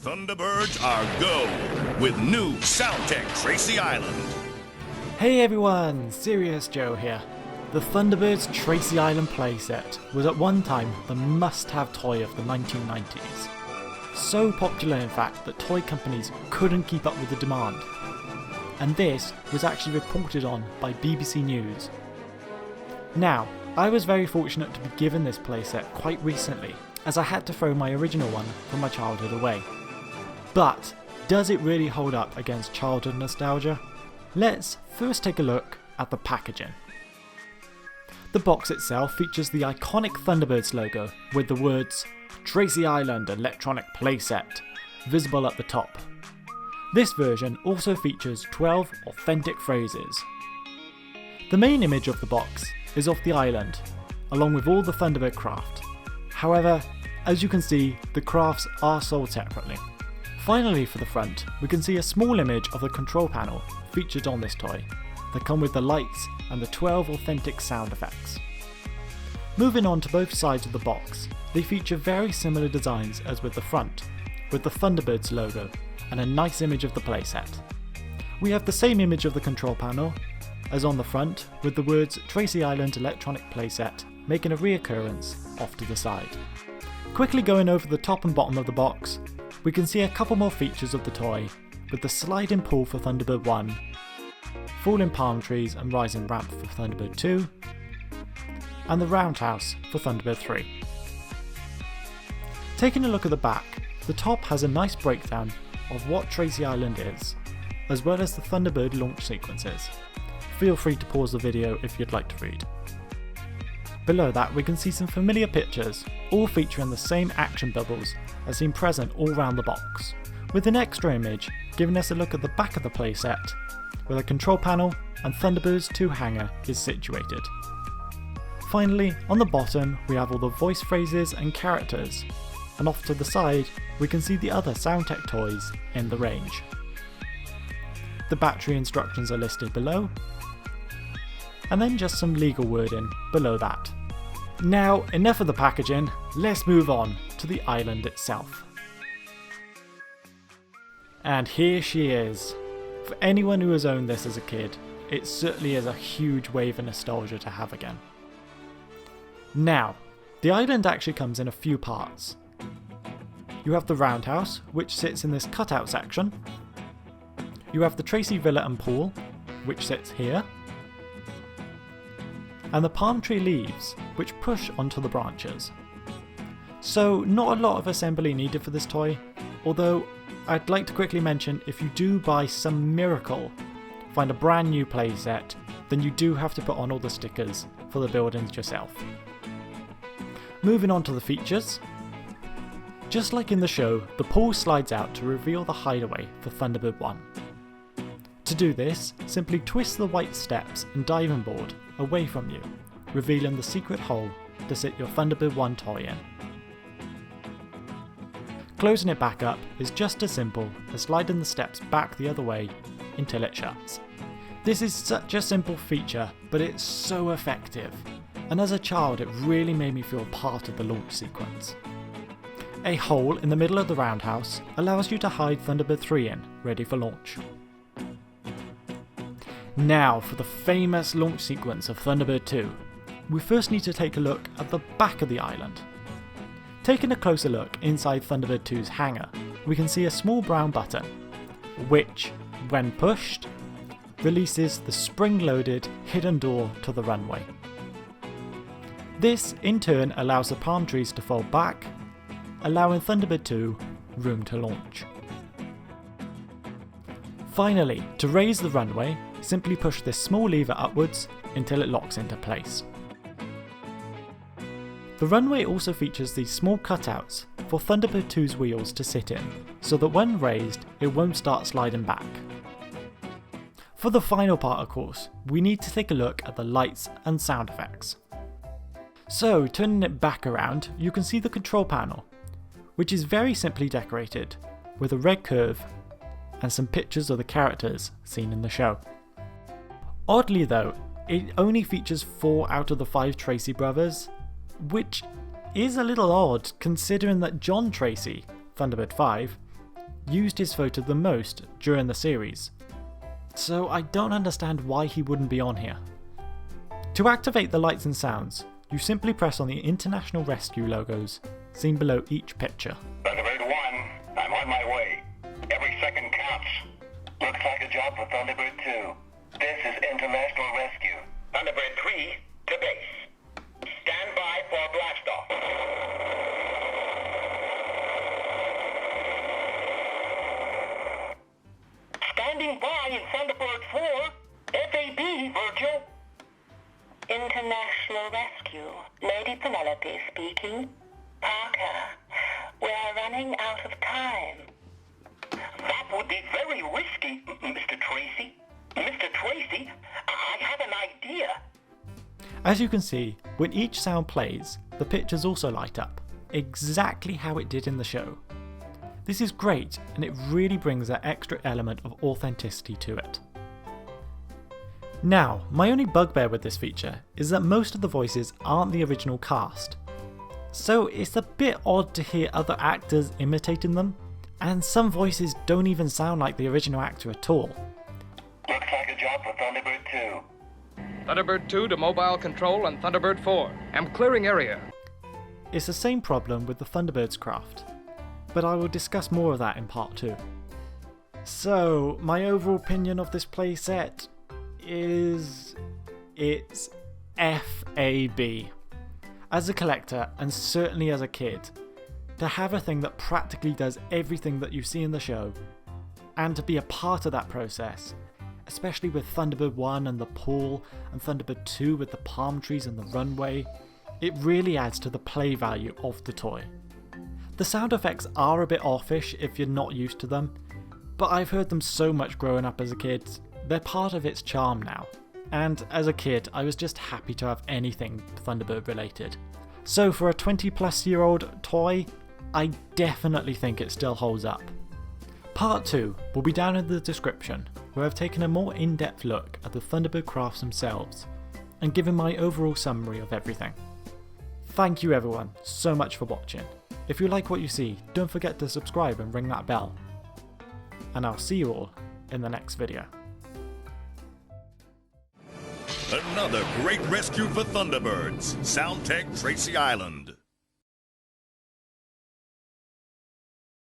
Thunderbirds are go with new Soundtech Tracy Island. Hey everyone, Serious Joe here. The Thunderbirds Tracy Island playset was at one time the must-have toy of the 1990s. So popular in fact that toy companies couldn't keep up with the demand. And this was actually reported on by BBC News. Now, I was very fortunate to be given this playset quite recently, as I had to throw my original one from my childhood away. But does it really hold up against childhood nostalgia? Let's first take a look at the packaging. The box itself features the iconic Thunderbirds logo with the words Tracy Island Electronic Playset visible at the top. This version also features 12 authentic phrases. The main image of the box is of the island, along with all the Thunderbird craft. However, as you can see, the crafts are sold separately. Finally, for the front, we can see a small image of the control panel featured on this toy that come with the lights and the 12 authentic sound effects. Moving on to both sides of the box, they feature very similar designs as with the front, with the Thunderbirds logo and a nice image of the playset. We have the same image of the control panel as on the front, with the words Tracy Island Electronic Playset making a reoccurrence off to the side. Quickly going over the top and bottom of the box, we can see a couple more features of the toy, with the sliding pool for Thunderbird 1, falling palm trees and rising ramp for Thunderbird 2, and the roundhouse for Thunderbird 3. Taking a look at the back, the top has a nice breakdown of what Tracy Island is, as well as the Thunderbird launch sequences. Feel free to pause the video if you'd like to read. Below that we can see some familiar pictures, all featuring the same action bubbles as seen present all around the box, with an extra image giving us a look at the back of the playset, where the control panel and Thunderbird's 2 hangar is situated. Finally, on the bottom we have all the voice phrases and characters, and off to the side we can see the other Soundtech toys in the range. The battery instructions are listed below, and then just some legal wording below that. Now, enough of the packaging, let's move on to the island itself. And here she is. For anyone who has owned this as a kid, it certainly is a huge wave of nostalgia to have again. Now, the island actually comes in a few parts. You have the roundhouse, which sits in this cutout section. You have the Tracy Villa and Pool, which sits here. And the palm tree leaves, which push onto the branches. So not a lot of assembly needed for this toy, although I'd like to quickly mention if you do by some miracle find a brand new playset, then you do have to put on all the stickers for the buildings yourself. Moving on to the features. Just like in the show, the pool slides out to reveal the hideaway for Thunderbird 1. To do this, simply twist the white steps and diving board away from you, revealing the secret hole to sit your Thunderbird 1 toy in. Closing it back up is just as simple as sliding the steps back the other way until it shuts. This is such a simple feature, but it's so effective, and as a child it really made me feel part of the launch sequence. A hole in the middle of the roundhouse allows you to hide Thunderbird 3 in, ready for launch. Now for the famous launch sequence of Thunderbird 2. We first need to take a look at the back of the island. Taking a closer look inside Thunderbird 2's hangar, we can see a small brown button, which, when pushed, releases the spring-loaded hidden door to the runway. This in turn allows the palm trees to fold back, allowing Thunderbird 2 room to launch. Finally, to raise the runway, simply push this small lever upwards until it locks into place. The runway also features these small cutouts for Thunderbird 2's wheels to sit in, so that when raised, it won't start sliding back. For the final part of course, we need to take a look at the lights and sound effects. So turning it back around, you can see the control panel, which is very simply decorated with a red curve and some pictures of the characters seen in the show. Oddly though, it only features 4 out of the 5 Tracy brothers, which is a little odd considering that John Tracy, Thunderbird 5, used his photo the most during the series. So I don't understand why he wouldn't be on here. To activate the lights and sounds, you simply press on the International Rescue logos seen below each picture. Thunderbird 1, I'm on my way. Every second counts. Looks like a job for Thunderbird 2. This is International Rescue. Thunderbird 3, to base. Stand by for blastoff. Standing by in Thunderbird 4, FAB, Virgil. International Rescue. Lady Penelope speaking. Parker, we're running out of time. That would be very risky, Mr. Tracy. Mr. Tracy, I have an idea. As you can see, when each sound plays, the pictures also light up, exactly how it did in the show. This is great, and it really brings that extra element of authenticity to it. Now, my only bugbear with this feature is that most of the voices aren't the original cast. So it's a bit odd to hear other actors imitating them, and some voices don't even sound like the original actor at all. Looks like a job for Thunderbird 2. Thunderbird 2 to mobile control and Thunderbird 4. Am clearing area. It's the same problem with the Thunderbirds craft, but I will discuss more of that in part 2. So, my overall opinion of this playset is it's FAB. As a collector, and certainly as a kid, to have a thing that practically does everything that you see in the show, and to be a part of that process, especially with Thunderbird 1 and the pool, and Thunderbird 2 with the palm trees and the runway, it really adds to the play value of the toy. The sound effects are a bit offish if you're not used to them, but I've heard them so much growing up as a kid, they're part of its charm now. And as a kid, I was just happy to have anything Thunderbird related. So for a 20-plus-year-old toy, I definitely think it still holds up. Part 2 will be down in the description, where I've taken a more in-depth look at the Thunderbird crafts themselves, and given my overall summary of everything. Thank you everyone so much for watching. If you like what you see, don't forget to subscribe and ring that bell. And I'll see you all in the next video. Another great rescue for Thunderbirds. Soundtech Tracy Island.